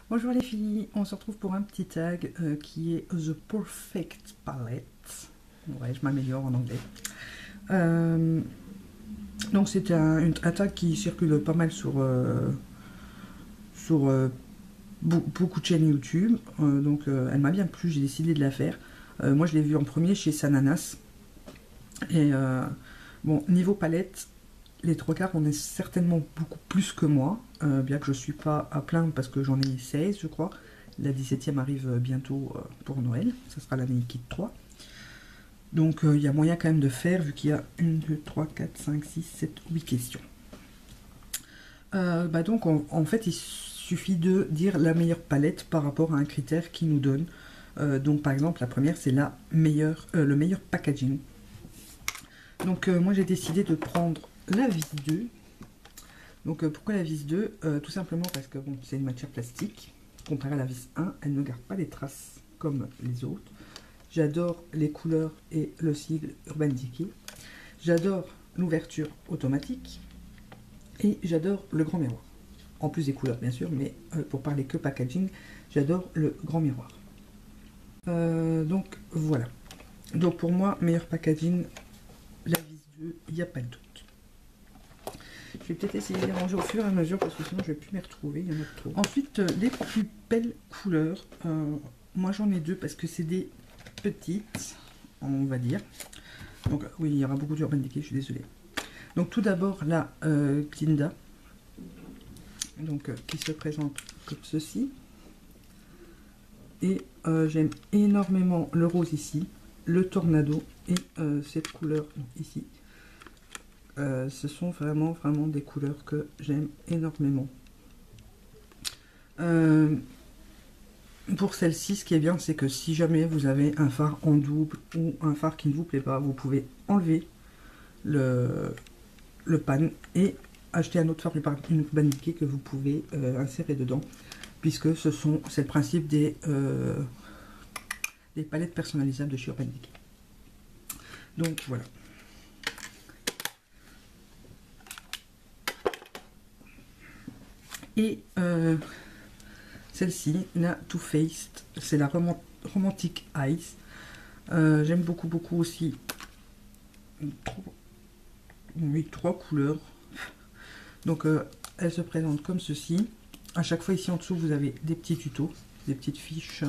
Bonjour les filles, on se retrouve pour un petit tag qui est The Perfect Palette. Ouais, je m'améliore en anglais. Donc c'est un tag qui circule pas mal sur beaucoup de chaînes YouTube. Donc elle m'a bien plu, j'ai décidé de la faire. Moi je l'ai vue en premier chez Sananas. Et bon, niveau palette, les trois quarts on est certainement beaucoup plus que moi, bien que je suis pas à plaindre parce que j'en ai 16 je crois. La 17e arrive bientôt pour Noël, ça sera l'année Kit 3. Donc il y a moyen quand même de faire vu qu'il y a 1, 2, 3, 4, 5, 6, 7, 8 questions. Donc en fait il suffit de dire la meilleure palette par rapport à un critère qui nous donne. Donc par exemple la première c'est le meilleur packaging. Donc moi j'ai décidé de prendre la vis 2. Donc pourquoi la vis 2 tout simplement parce que bon, c'est une matière plastique. Comparé à la vis 1, elle ne garde pas les traces comme les autres. J'adore les couleurs et le sigle Urban Decay. J'adore l'ouverture automatique. Et j'adore le grand miroir. En plus des couleurs bien sûr, mais pour parler que packaging, j'adore le grand miroir. Donc voilà. Donc pour moi, meilleur packaging, la vis 2, il n'y a pas de doute. Je vais peut-être essayer de les ranger au fur et à mesure parce que sinon je ne vais plus m'y retrouver, il y en a trop. Ensuite, les plus belles couleurs, moi j'en ai deux parce que c'est des petites, on va dire. Donc oui, il y aura beaucoup d'Urban Decay, je suis désolée. Donc tout d'abord la Glinda, donc qui se présente comme ceci. Et j'aime énormément le rose ici, le tornado et cette couleur ici. Ce sont vraiment des couleurs que j'aime énormément. Pour celle-ci, ce qui est bien, c'est que si jamais vous avez un phare en double ou un phare qui ne vous plaît pas, vous pouvez enlever le pan et acheter un autre phare une Urban Decay que vous pouvez insérer dedans, puisque c'est le principe des palettes personnalisables de chez Urban Decay. Donc voilà. Et celle-ci, la Too Faced, c'est la Romantic Eyes. J'aime beaucoup aussi. Trois couleurs. Donc elle se présente comme ceci. À chaque fois ici en dessous vous avez des petits tutos, des petites fiches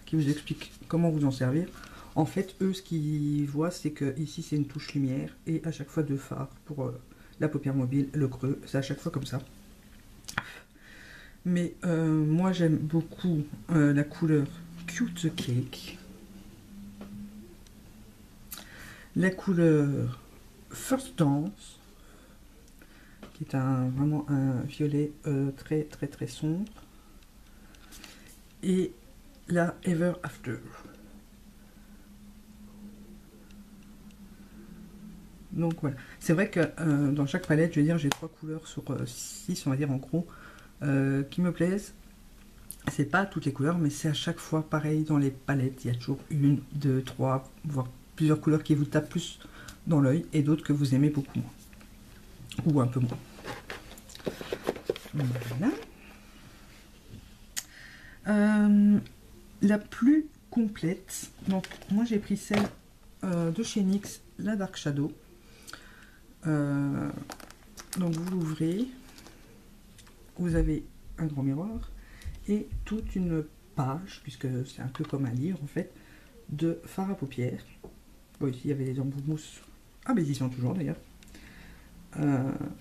qui vous expliquent comment vous en servir. En fait eux ce qu'ils voient c'est que ici c'est une touche lumière et à chaque fois deux phares pour la paupière mobile, le creux, c'est à chaque fois comme ça. Mais moi j'aime beaucoup la couleur Cute Cake, la couleur First Dance, qui est vraiment un violet très sombre, et la Ever After. Donc voilà, c'est vrai que dans chaque palette, je vais dire, j'ai 3 couleurs sur 6, on va dire en gros, qui me plaisent. C'est pas toutes les couleurs, mais c'est à chaque fois pareil dans les palettes. Il y a toujours 1, 2, 3, voire plusieurs couleurs qui vous tapent plus dans l'œil et d'autres que vous aimez beaucoup moins. Ou un peu moins. Voilà. La plus complète, donc moi j'ai pris celle de chez NYX, la Dark Shadow. Donc vous l'ouvrez, vous avez un grand miroir et toute une page, puisque c'est un peu comme un livre en fait, de fard à paupières. Bon, ici il y avait les embouts mousse, ah mais ils y sont toujours d'ailleurs.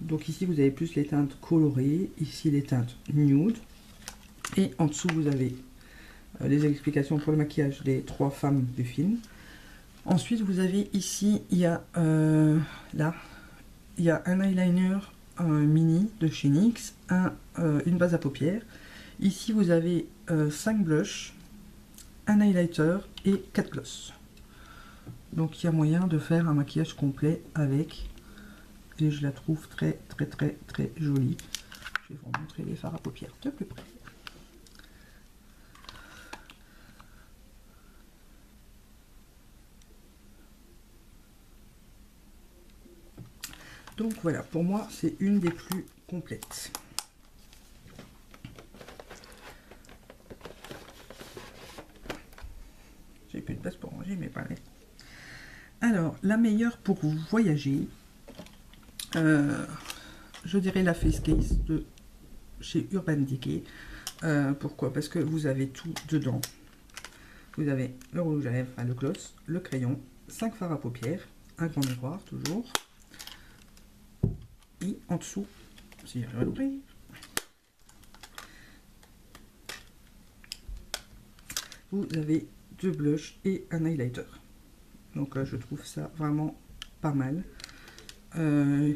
Donc ici vous avez plus les teintes colorées, ici les teintes nude, et en dessous vous avez les explications pour le maquillage des 3 femmes du film. Ensuite vous avez ici, il y a là, il y a un eyeliner mini de chez NYX, une base à paupières. Ici vous avez 5 blushs, un highlighter et 4 gloss. Donc il y a moyen de faire un maquillage complet avec, et je la trouve très jolie. Je vais vous montrer les fards à paupières de plus près. Donc voilà, pour moi c'est une des plus complètes. place pour ranger mes palettes. Alors, la meilleure pour voyager, je dirais la Face Case de chez Urban Decay. Pourquoi? Parce que vous avez tout dedans. Vous avez le rouge à lèvres, le gloss, le crayon, 5 fards à paupières, un grand miroir toujours. Et en dessous, si j'arrive à l'ouvrir, vous avez 2 blushs et un highlighter. Donc je trouve ça vraiment pas mal. Je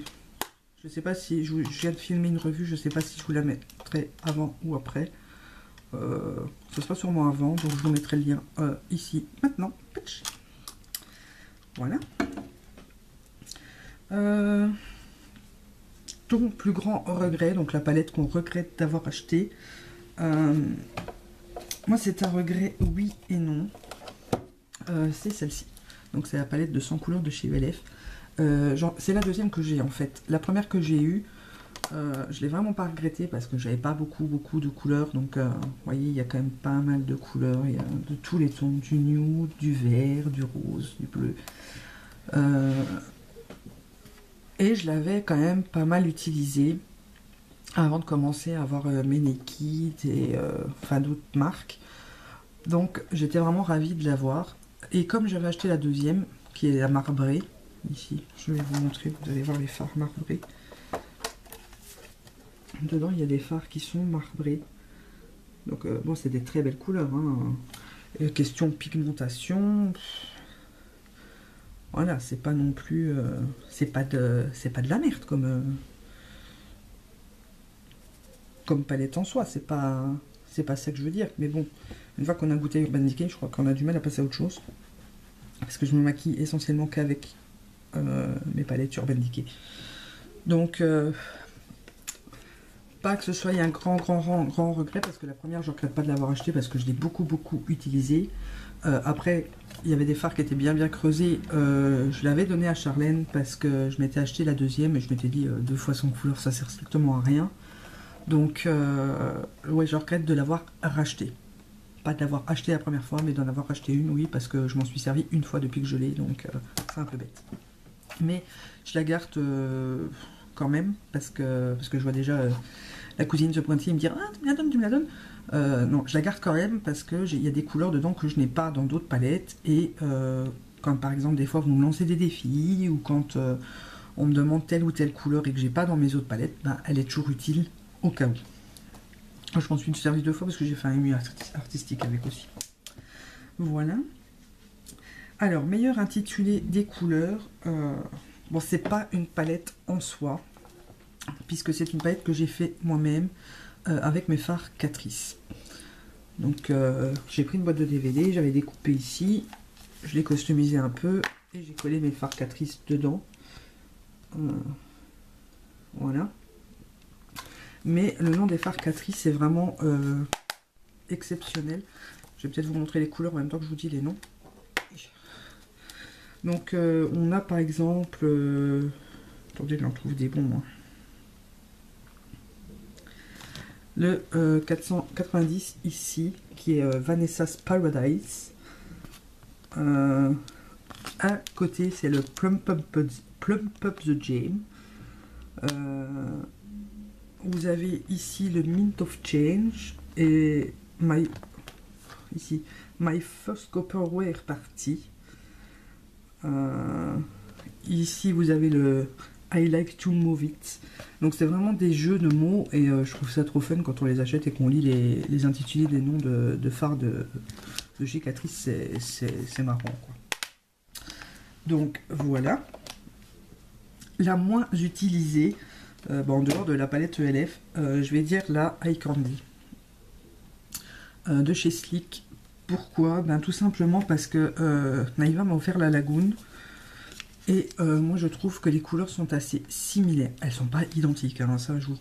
sais pas si je viens de filmer une revue, je sais pas si je vous la mettrai avant ou après. Ce sera sûrement avant, donc je vous mettrai le lien ici maintenant. Voilà. Ton plus grand regret, donc la palette qu'on regrette d'avoir acheté. Moi c'est un regret oui et non. C'est celle-ci. Donc c'est la palette de 100 couleurs de chez ULF. C'est la deuxième que j'ai en fait. La première que j'ai eue, je l'ai vraiment pas regretté parce que j'avais pas beaucoup de couleurs. Donc vous voyez, il y a quand même pas mal de couleurs. Il y a de tous les tons, du nude, du vert, du rose, du bleu. Et je l'avais quand même pas mal utilisé avant de commencer à avoir mes Naked et enfin d'autres marques. Donc j'étais vraiment ravie de l'avoir. Et comme j'avais acheté la deuxième, qui est la marbrée, ici, je vais vous montrer, vous allez voir les fards marbrés. Dedans, il y a des fards qui sont marbrés. Donc, bon, c'est des très belles couleurs. Hein. Question pigmentation, voilà, c'est pas non plus... c'est pas de la merde comme palette en soi. C'est pas ça que je veux dire. Mais bon, une fois qu'on a goûté Urban Decay, je crois qu'on a du mal à passer à autre chose. Parce que je me maquille essentiellement qu'avec mes palettes Urban Decay. Donc, pas que ce soit un grand regret, parce que la première, je ne regrette pas de l'avoir acheté parce que je l'ai beaucoup utilisé. Après, il y avait des fards qui étaient bien creusés. Je l'avais donné à Charlène parce que je m'étais acheté la deuxième et je m'étais dit 2 fois 100 couleurs, ça sert strictement à rien. Donc, ouais, je regrette de l'avoir racheté. Pas de l'avoir acheté la première fois, mais d'en avoir acheté une, oui, parce que je m'en suis servi une fois depuis que je l'ai, donc c'est un peu bête. Mais je la garde quand même, parce que je vois déjà la cousine se pointer et me dire « Ah, tu me la donnes, tu me la donnes !» Non, je la garde quand même, parce qu'il y a des couleurs dedans que je n'ai pas dans d'autres palettes, et quand par exemple des fois vous me lancez des défis, ou quand on me demande telle ou telle couleur et que j'ai pas dans mes autres palettes, ben, elle est toujours utile au cas où. Je m'en suis servi 2 fois parce que j'ai fait un ému artistique avec aussi. Voilà. Alors, meilleur intitulé des couleurs. Bon, c'est pas une palette en soi, puisque c'est une palette que j'ai fait moi-même avec mes fards Catrice. Donc, j'ai pris une boîte de DVD, j'avais découpé ici, je l'ai customisé un peu et j'ai collé mes fards Catrice dedans. Voilà. Mais le nom des fards Catrice, c'est vraiment exceptionnel. Je vais peut-être vous montrer les couleurs en même temps que je vous dis les noms. Donc, on a par exemple... attendez, j'en trouve des bons, moi. Le 490 ici, qui est Vanessa's Paradise. À côté, c'est le Plump Up the Jam. Vous avez ici le Mint of Change et My First Copperware Party. Ici vous avez le I Like to Move It. Donc c'est vraiment des jeux de mots et je trouve ça trop fun quand on les achète et qu'on lit les intitulés des noms de fards de chez Catrice, c'est marrant quoi. Donc voilà. La moins utilisée, en dehors de la palette ELF, je vais dire la Eye Candy de chez Sleek. Pourquoi? Ben, tout simplement parce que Naïva m'a offert la Lagoon et moi je trouve que les couleurs sont assez similaires. Elles sont pas identiques, hein, ça je vous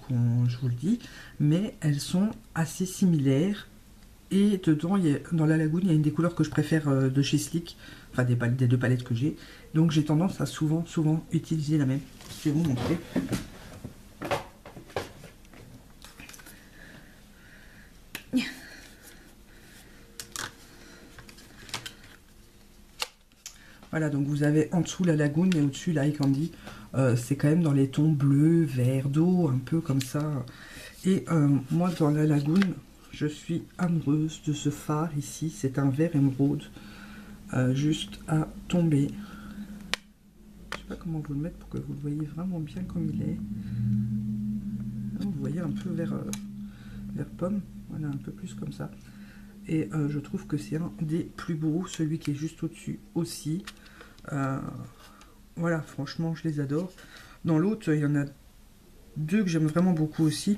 le dis, mais elles sont assez similaires. Et dedans, dans la Lagoon, il y a une des couleurs que je préfère de chez Sleek, enfin des 2 palettes que j'ai. Donc j'ai tendance à souvent utiliser la même. Je vais vous montrer. Voilà, donc vous avez en dessous la Lagoon et au-dessus la Eye Candy. C'est quand même dans les tons bleu, vert, d'eau, un peu comme ça. Et moi, dans la Lagoon, je suis amoureuse de ce fard ici. C'est un vert émeraude, juste à tomber. Je sais pas comment vous le mettre pour que vous le voyez vraiment bien comme il est. Vous voyez un peu vert pomme, voilà, un peu plus comme ça. Et je trouve que c'est un des plus beaux, celui qui est juste au-dessus aussi. Voilà, franchement, je les adore. Dans l'autre, il y en a deux que j'aime vraiment beaucoup aussi.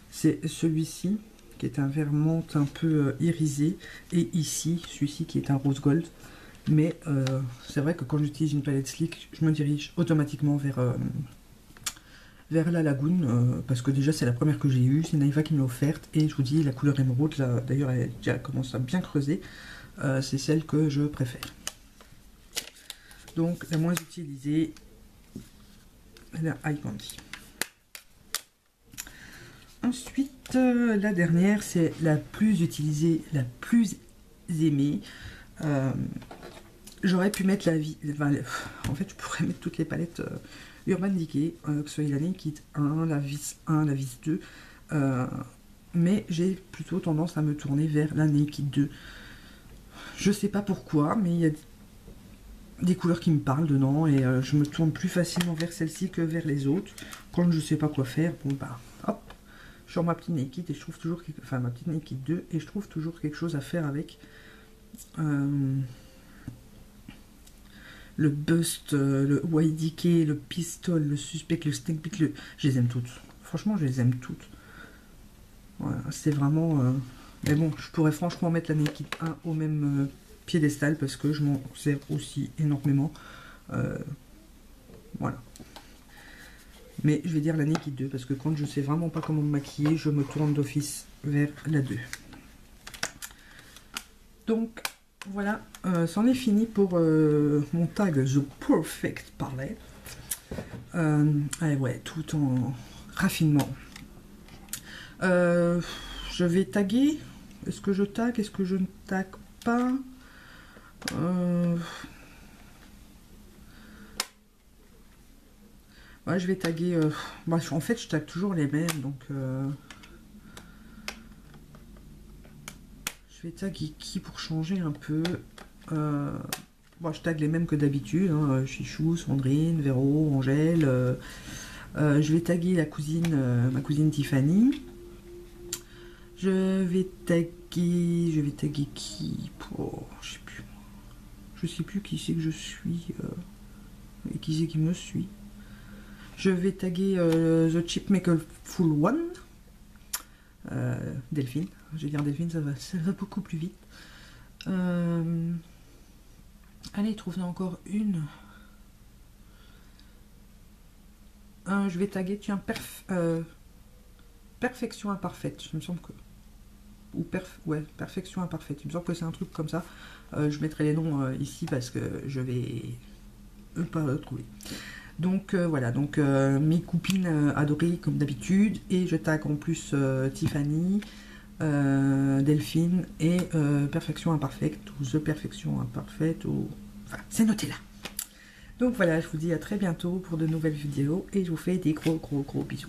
C'est celui-ci, qui est un vert menthe un peu irisé. Et ici, celui-ci qui est un rose gold. Mais c'est vrai que quand j'utilise une palette Sleek, je me dirige automatiquement vers la Lagoon, parce que déjà c'est la première que j'ai eue, c'est Naïva qui me l'a offerte, et je vous dis la couleur émeraude, là d'ailleurs elle commence à bien creuser, c'est celle que je préfère. Donc la moins utilisée, la Eye Candy. Ensuite, la dernière, c'est la plus utilisée, la plus aimée. J'aurais pu mettre en fait je pourrais mettre toutes les palettes Urban Decay, que ce soit la Naked 1, la Vis 1, la Vis 2, mais j'ai plutôt tendance à me tourner vers la Naked 2. Je sais pas pourquoi, mais il y a des couleurs qui me parlent dedans et je me tourne plus facilement vers celle-ci que vers les autres. Quand je sais pas quoi faire, bon bah hop, je sors ma petite Naked et je trouve toujours ma petite Naked 2 et je trouve toujours quelque chose à faire avec. Le Bust, le YDK, le Pistol, le Suspect, le Snake Pit, je les aime toutes. Franchement, je les aime toutes. Voilà, c'est vraiment... Mais bon, je pourrais franchement mettre la Naked 1 au même piédestal parce que je m'en sers aussi énormément. Voilà. Mais je vais dire la Naked 2 parce que quand je sais vraiment pas comment me maquiller, je me tourne d'office vers la 2. Donc... Voilà, c'en est fini pour mon tag The Perfect Palette. Allez, ouais, tout en raffinement. Je vais taguer. Est-ce que je tag? Est-ce que je ne tag pas? Ouais, je vais taguer. En fait, je tag toujours les mêmes, donc. Je vais taguer qui pour changer un peu. Bon, je tag les mêmes que d'habitude, hein, Chichou, Sandrine, Véro, Angèle. Je vais taguer ma cousine Tiffany. Je vais taguer qui pour... Je sais plus qui c'est que je suis et qui c'est qui me suit. Je vais taguer The Chipmaker Full One. Delphine, je vais dire Delphine, ça va beaucoup plus vite. Allez, trouve-en encore une. Je vais taguer, tiens, Perfection Imparfaite, il me semble que... Ou ouais, Perfection Imparfaite, il me semble que c'est un truc comme ça. Je mettrai les noms ici parce que je vais pas retrouver. Donc voilà, donc mes copines adorées comme d'habitude, et je tag en plus Tiffany, Delphine et Perfection Imparfaite, ou The Perfection Imparfaite, ou... Enfin, c'est noté là. Donc voilà, je vous dis à très bientôt pour de nouvelles vidéos, et je vous fais des gros bisous.